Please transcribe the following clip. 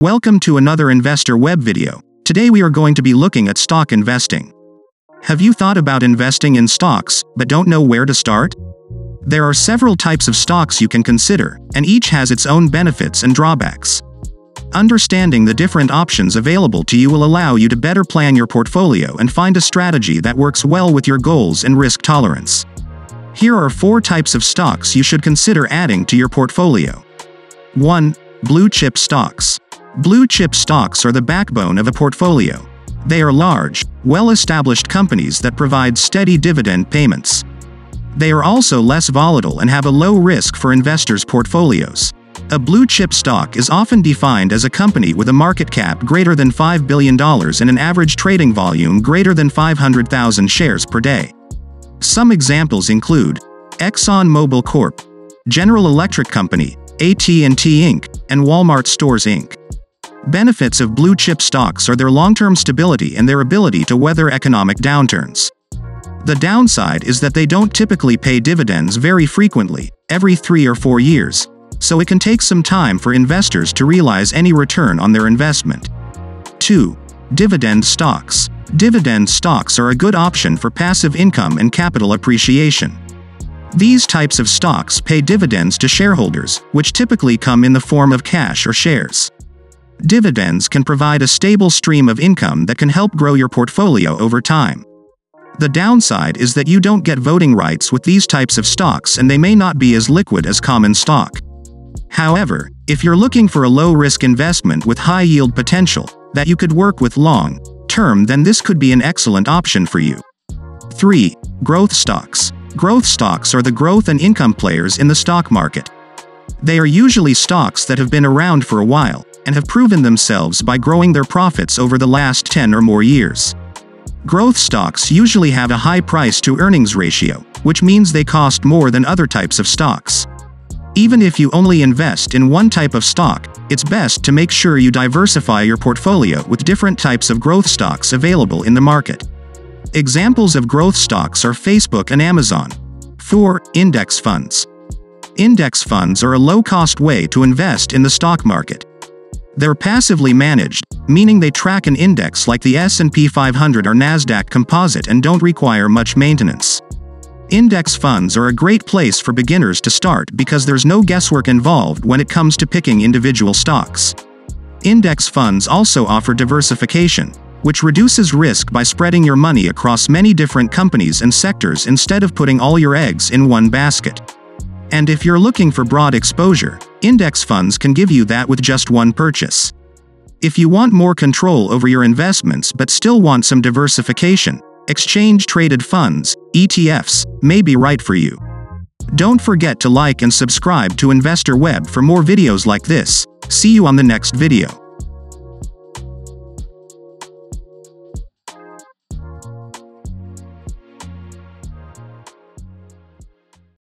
Welcome to another Investor Web video. Today we are going to be looking at stock investing. Have you thought about investing in stocks, but don't know where to start? There are several types of stocks you can consider, and each has its own benefits and drawbacks. Understanding the different options available to you will allow you to better plan your portfolio and find a strategy that works well with your goals and risk tolerance. Here are 4 types of stocks you should consider adding to your portfolio. 1. Blue chip stocks. Blue chip stocks are the backbone of a portfolio. They are large, well-established companies that provide steady dividend payments. They are also less volatile and have a low risk for investors' portfolios. A blue chip stock is often defined as a company with a market cap greater than $5 billion and an average trading volume greater than 500,000 shares per day. Some examples include ExxonMobil Corp., General Electric Company, AT&T Inc., and Walmart Stores Inc. Benefits of blue chip stocks are their long-term stability and their ability to weather economic downturns. The downside is that they don't typically pay dividends very frequently, every 3 or 4 years, so it can take some time for investors to realize any return on their investment. 2. Dividend stocks. Dividend stocks are a good option for passive income and capital appreciation. These types of stocks pay dividends to shareholders, which typically come in the form of cash or shares. Dividends can provide a stable stream of income that can help grow your portfolio over time. The downside is that you don't get voting rights with these types of stocks and they may not be as liquid as common stock. However, if you're looking for a low-risk investment with high yield potential that you could work with long-term, then this could be an excellent option for you. 3. Growth stocks. Growth stocks are the growth and income players in the stock market. They are usually stocks that have been around for a while and have proven themselves by growing their profits over the last 10 or more years. Growth stocks usually have a high price-to-earnings ratio, which means they cost more than other types of stocks. Even if you only invest in one type of stock, it's best to make sure you diversify your portfolio with different types of growth stocks available in the market. Examples of growth stocks are Facebook and Amazon. 4. Index funds. Index funds are a low-cost way to invest in the stock market. They're passively managed, meaning they track an index like the S&P 500 or Nasdaq Composite and don't require much maintenance. Index funds are a great place for beginners to start because there's no guesswork involved when it comes to picking individual stocks. Index funds also offer diversification, which reduces risk by spreading your money across many different companies and sectors instead of putting all your eggs in one basket. And if you're looking for broad exposure, index funds can give you that with just one purchase. If you want more control over your investments but still want some diversification, exchange-traded funds, ETFs, may be right for you. Don't forget to like and subscribe to Investor Web for more videos like this. See you on the next video.